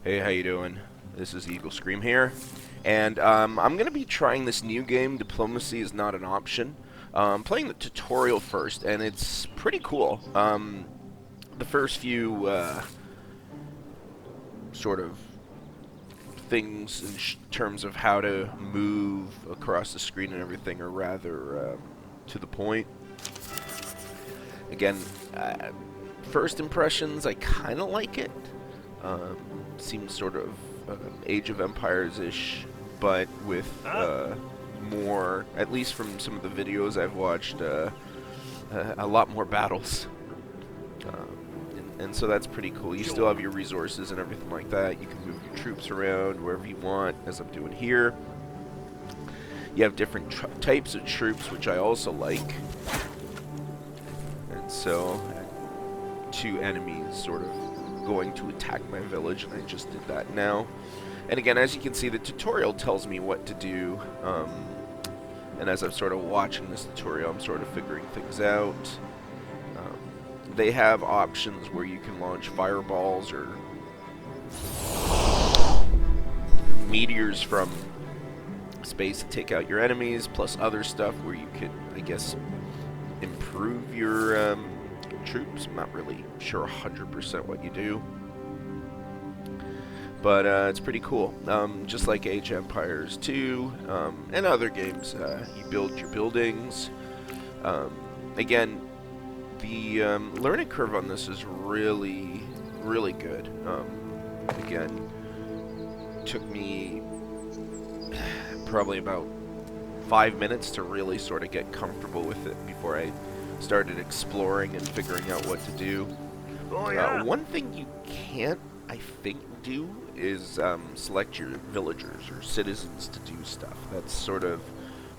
Hey, how you doing? This is Eagle Scream here, and I'm going to be trying this new game, Diplomacy is Not an Option. I'm playing the tutorial first, and it's pretty cool. The first few sort of things in terms of how to move across the screen and everything are rather to the point. Again, first impressions, I kind of like it. Seems sort of Age of Empires-ish, but with more, at least from some of the videos I've watched, a lot more battles. And so that's pretty cool. You still have your resources and everything like that. You can move your troops around wherever you want, as I'm doing here. You have different types of troops, which I also like. And so, two enemies sort of going to attack my village, and I just did that now. And again, as you can see, the tutorial tells me what to do. And as I'm sort of watching this tutorial, I'm sort of figuring things out. They have options where you can launch fireballs or meteors from space to take out your enemies, plus other stuff where you could, I guess, improve your troops. I'm not really sure 100% what you do, but it's pretty cool. Just like Age of Empires 2 and other games, you build your buildings. Again, the learning curve on this is really, really good. Again, took me probably about 5 minutes to really sort of get comfortable with it before I started exploring and figuring out what to do. Oh, yeah. One thing you can't, I think, do is select your villagers or citizens to do stuff. That's sort of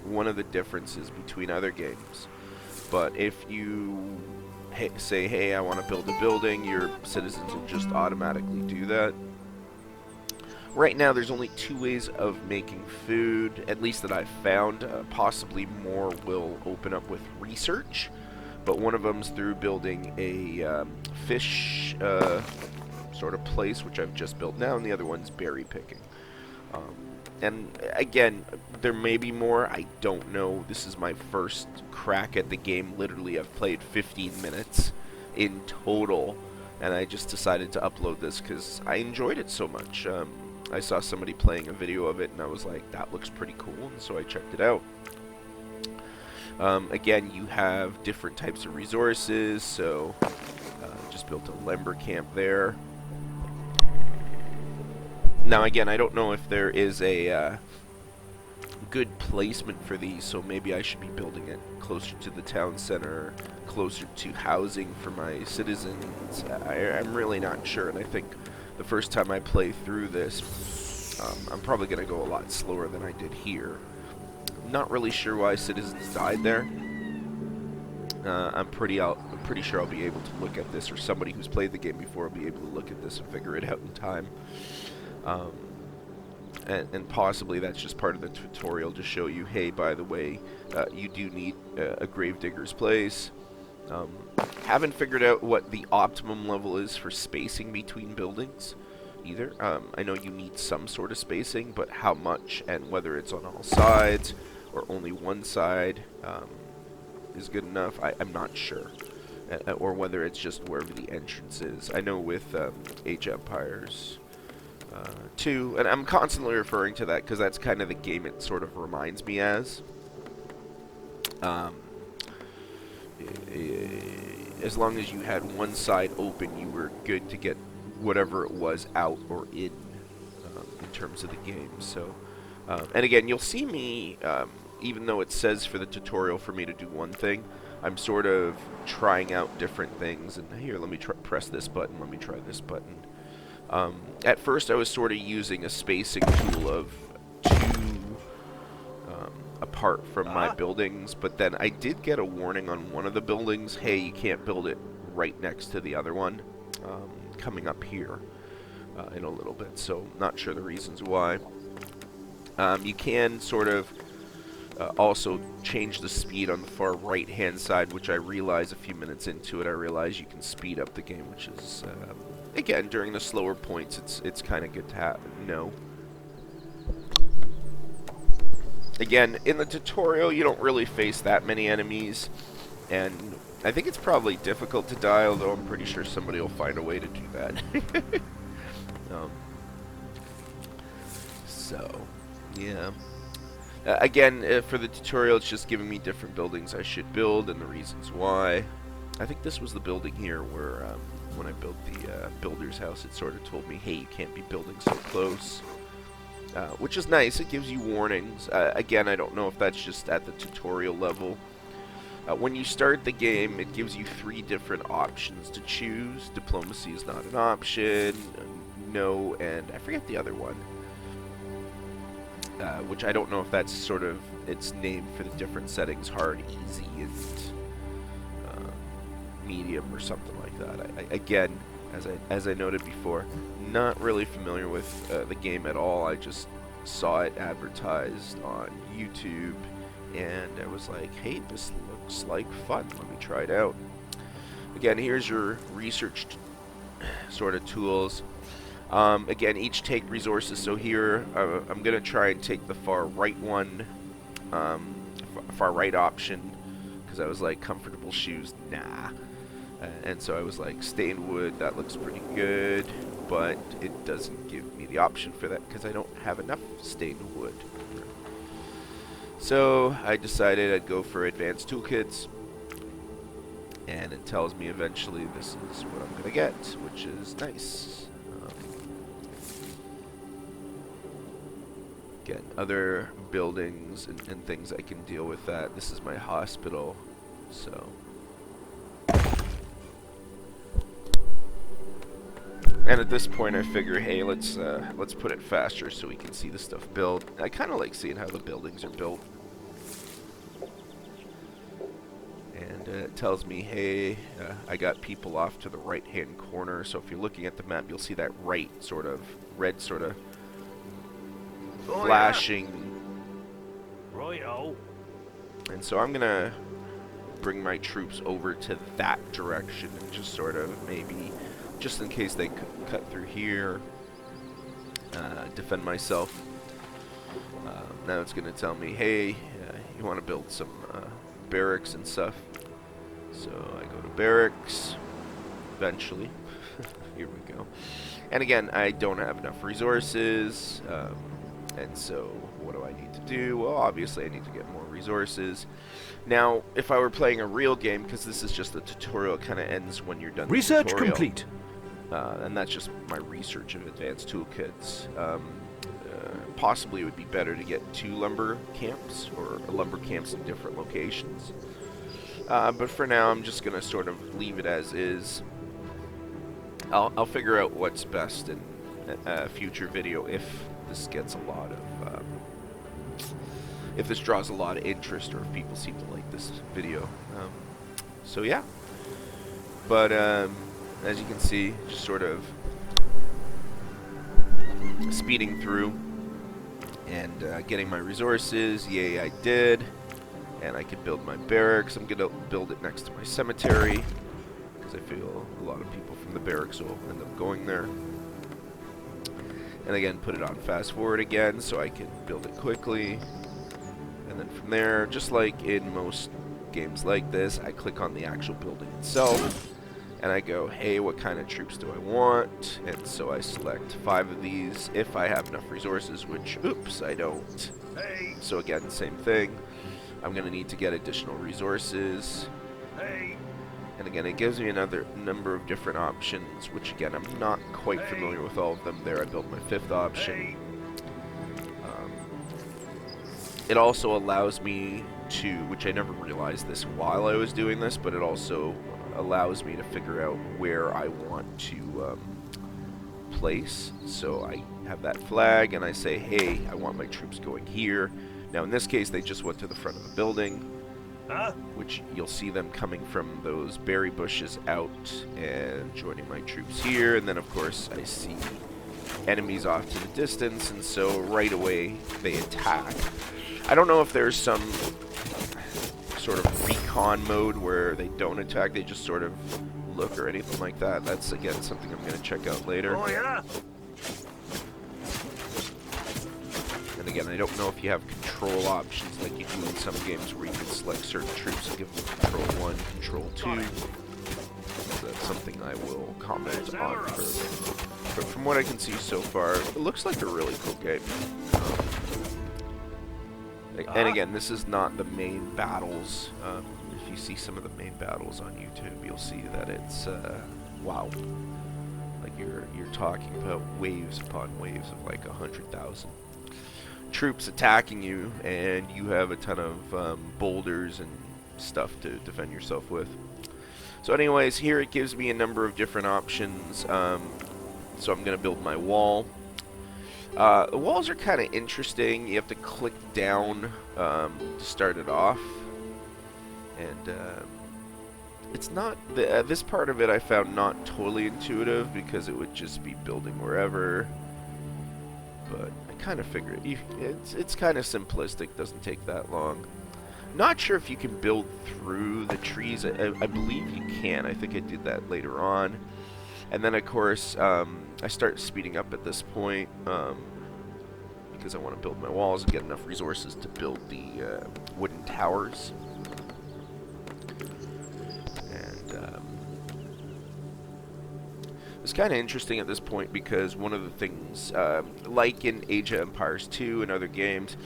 one of the differences between other games. But if you say, hey, I want to build a building, your citizens will just automatically do that. Right now, there's only 2 ways of making food, at least that I've found. Possibly more will open up with research, but one of them's through building a fish sort of place, which I've just built now, and the other one's berry picking. And again, there may be more. I don't know. This is my first crack at the game. Literally, I've played 15 minutes in total, and I just decided to upload this because I enjoyed it so much. I saw somebody playing a video of it, and I was like, that looks pretty cool, and so I checked it out. Again, you have different types of resources, so just built a lumber camp there. Now, again, I don't know if there is a good placement for these, so maybe I should be building it closer to the town center, closer to housing for my citizens. I'm really not sure, and I think the first time I play through this, I'm probably going to go a lot slower than I did here. Not really sure why citizens died there. I'm pretty sure I'll be able to look at this, or somebody who's played the game before will be able to look at this and figure it out in time. And possibly that's just part of the tutorial to show you, hey, by the way, you do need a gravedigger's place. Haven't figured out what the optimum level is for spacing between buildings either. I know you need some sort of spacing, but how much and whether it's on all sides or only one side is good enough, I'm not sure. Or whether it's just wherever the entrance is. I know with Age of Empires 2, and I'm constantly referring to that because that's kind of the game it sort of reminds me as. As long as you had one side open, you were good to get whatever it was out or in terms of the game. So, and again, you'll see me, even though it says for the tutorial for me to do one thing, I'm sort of trying out different things. And here, let me press this button, let me try this button. At first, I was sort of using a spacing tool of 2 apart from my buildings, but then I did get a warning on one of the buildings, hey, you can't build it right next to the other one, coming up here in a little bit, so not sure the reasons why. You can sort of also change the speed on the far right hand side, which I realized a few minutes into it, I realized you can speed up the game, which is again, during the slower points, it's kind of good to know. Again, in the tutorial, you don't really face that many enemies, and I think it's probably difficult to die, although I'm pretty sure somebody will find a way to do that. So, yeah. Again, for the tutorial, it's just giving me different buildings I should build and the reasons why. I think this was the building here where, when I built the builder's house, it sort of told me, hey, you can't be building so close. Which is nice. It gives you warnings. Again, I don't know if that's just at the tutorial level. When you start the game, it gives you 3 different options to choose. Diplomacy is not an option, no, and I forget the other one. Which I don't know if that's sort of its name for the different settings, hard, easy, and medium or something like that. Again, as I noted before, not really familiar with the game at all. I just saw it advertised on YouTube, and I was like, hey, this looks like fun. Let me try it out. Again, here's your research sort of tools. Again, each take resources. So here, I'm going to try and take the far right one, far right option, because I was like, comfortable shoes, nah. And so I was like, stained wood, that looks pretty good, but it doesn't give me the option for that because I don't have enough stained wood. So I decided I'd go for advanced toolkits, and it tells me eventually this is what I'm going to get, which is nice. Again, other buildings and things I can deal with that. This is my hospital, so... And at this point, I figure, hey, let's put it faster so we can see the stuff build. I kind of like seeing how the buildings are built. And it tells me, hey, I got people off to the right-hand corner. So if you're looking at the map, you'll see that right sort of red sort of flashing. Yeah. Righto. And so I'm gonna bring my troops over to that direction and just sort of maybe, just in case they cut through here, defend myself. Now it's going to tell me, hey, you want to build some barracks and stuff. So I go to barracks, eventually. Here we go. And again, I don't have enough resources, and so what do I need to do? Well, obviously I need to get more resources. Now, if I were playing a real game, because this is just the tutorial, it kind of ends when you're done. Research the tutorial. complete. And that's just my research of advanced toolkits. Possibly it would be better to get 2 lumber camps, or lumber camps in different locations. But for now, I'm just going to sort of leave it as is. I'll figure out what's best in a future video if this gets a lot of... if this draws a lot of interest, or if people seem to like this video. So yeah. But as you can see, just sort of speeding through and getting my resources. Yay, I did. And I could build my barracks. I'm going to build it next to my cemetery, because I feel a lot of people from the barracks will end up going there. And again, put it on fast forward again so I can build it quickly. And then from there, just like in most games like this, I click on the actual building itself, and I go, hey, what kind of troops do I want? And so I select 5 of these if I have enough resources, which, oops, I don't. Hey. So again, same thing. I'm going to need to get additional resources. Hey. And again, it gives me another number of different options, which again, I'm not quite familiar with all of them. There, I built my 5th option. It also allows me to, which I never realized this while I was doing this, but it also allows me to figure out where I want to place. So I have that flag, and I say, hey, I want my troops going here. Now, in this case, they just went to the front of the building, which you'll see them coming from those berry bushes out and joining my troops here. And then, of course, I see enemies off to the distance, and so right away they attack. I don't know if there's some sort of recon mode where they don't attack, they just sort of look or anything like that. That's, again, something I'm going to check out later. Oh, yeah? And again, I don't know if you have control options like you do in some games where you can select certain troops and give them control 1, control 2. So that's something I will comment on further. But from what I can see so far, it looks like a really cool game. And again, this is not the main battles. If you see some of the main battles on YouTube, you'll see that it's wow. Like you're talking about waves upon waves of like 100,000 troops attacking you, and you have a ton of boulders and stuff to defend yourself with. So anyways, here it gives me a number of different options. So I'm going to build my wall. The walls are kind of interesting. You have to click down to start it off. And it's not... this part of it I found not totally intuitive because it would just be building wherever. But I kind of figured it's kind of simplistic, doesn't take that long. Not sure if you can build through the trees. I believe you can. I think I did that later on. And then, of course, I start speeding up at this point because I want to build my walls and get enough resources to build the wooden towers. And it's kind of interesting at this point because one of the things, like in Age of Empires 2 and other games,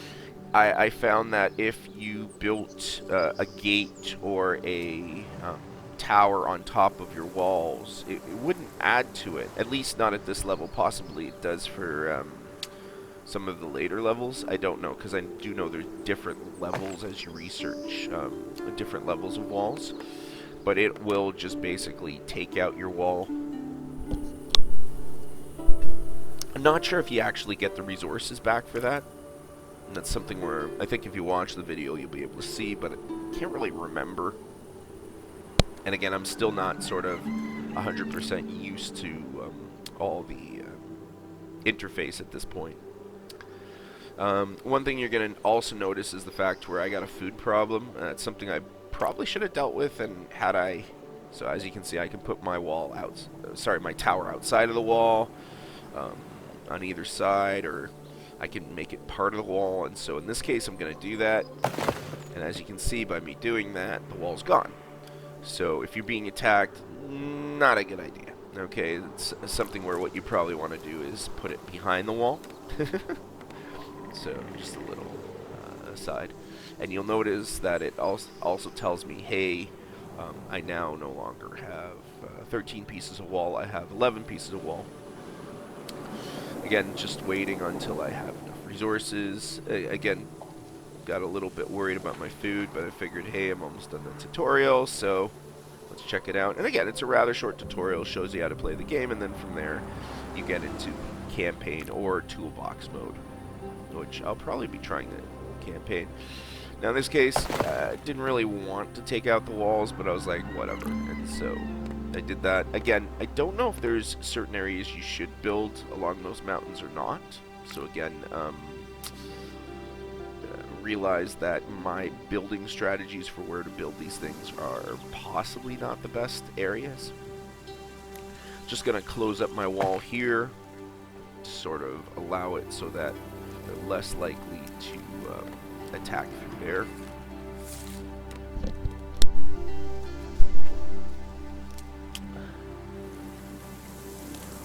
I found that if you built a gate or a tower on top of your walls, it wouldn't add to it, at least not at this level. Possibly it does for some of the later levels. I don't know, because I do know there's different levels as you research different levels of walls, but it will just basically take out your wall. I'm not sure if you actually get the resources back for that. And that's something where I think if you watch the video you'll be able to see, but I can't really remember. And again, I'm still not sort of 100% used to all the interface at this point. One thing you're going to also notice is the fact where I got a food problem. It's something I probably should have dealt with, and had I... So as you can see, I can put my wall out... my tower outside of the wall, on either side, or I can make it part of the wall. And so in this case, I'm going to do that. And as you can see, by me doing that, the wall's gone. So if you're being attacked, not a good idea. Okay, it's something where what you probably want to do is put it behind the wall. So just a little aside. And you'll notice that it also tells me, hey, I now no longer have 13 pieces of wall, I have 11 pieces of wall. Again, just waiting until I have enough resources. Again, got a little bit worried about my food, but I figured, hey, I'm almost done the tutorial, so let's check it out. And again, it's a rather short tutorial, shows you how to play the game, and then from there you get into campaign or toolbox mode, which I'll probably be trying the campaign. Now in this case, I didn't really want to take out the walls, but I was like, whatever, and so I did that. Again, I don't know if there's certain areas you should build along those mountains or not, so again, realize that my building strategies for where to build these things are possibly not the best areas. Just gonna close up my wall here to sort of allow it so that they're less likely to attack through there.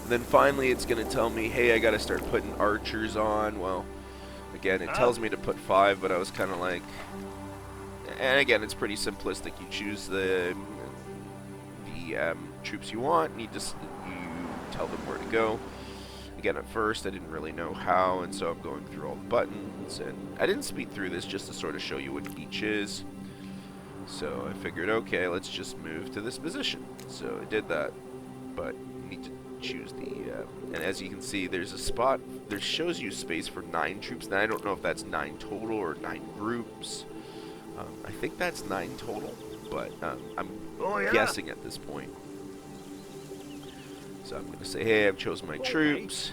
And then finally it's gonna tell me, hey, I gotta start putting archers on. Well, again, it tells me to put 5, but I was kind of like... And again, it's pretty simplistic. You choose the troops you want, and you tell them where to go. Again, at first, I didn't really know how, and so I'm going through all the buttons. And I didn't speed through this just to sort of show you what each is. So I figured, okay, let's just move to this position. So I did that, but you need to choose the... and as you can see, there's a spot... There shows you space for 9 troops. Now, I don't know if that's 9 total or 9 groups. I think that's 9 total, but I'm guessing at this point. So I'm going to say, hey, I've chosen my troops,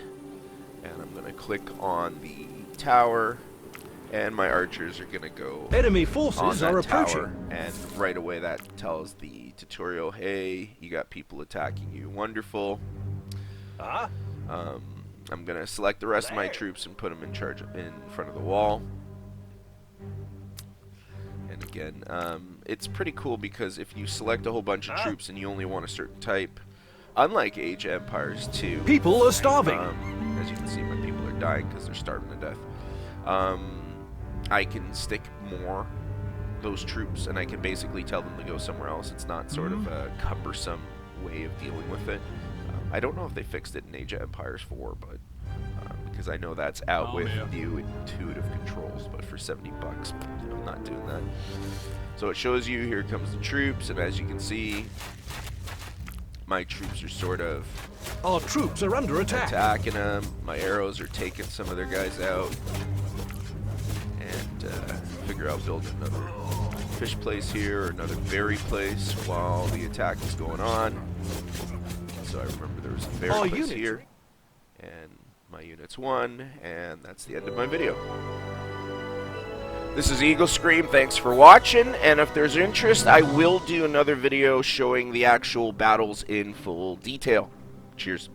and I'm going to click on the tower, And my archers are gonna go Enemy on forces that are tower, approaching. and right away that tells the tutorial, hey, you got people attacking you. Wonderful. Huh? I'm gonna select the rest of my troops and put them in charge in front of the wall. And again, it's pretty cool because if you select a whole bunch of troops and you only want a certain type, unlike Age of Empires 2, People are starving. as you can see, my people are dying because they're starving to death. I can stick more those troops, and I can basically tell them to go somewhere else. It's not sort of a cumbersome way of dealing with it. I don't know if they fixed it in Age of Empires 4, but because I know that's out with new intuitive controls. But for $70, I'm not doing that. So it shows you, here comes the troops, and as you can see, my troops are sort of Our troops are under attack. attacking them. My arrows are taking some of their guys out. And figure out building another fish place here, or another berry place while the attack is going on. So I remember there was a berry place here. And my units won, and that's the end of my video. This is Eagle Scream, thanks for watching, and if there's interest, I will do another video showing the actual battles in full detail. Cheers.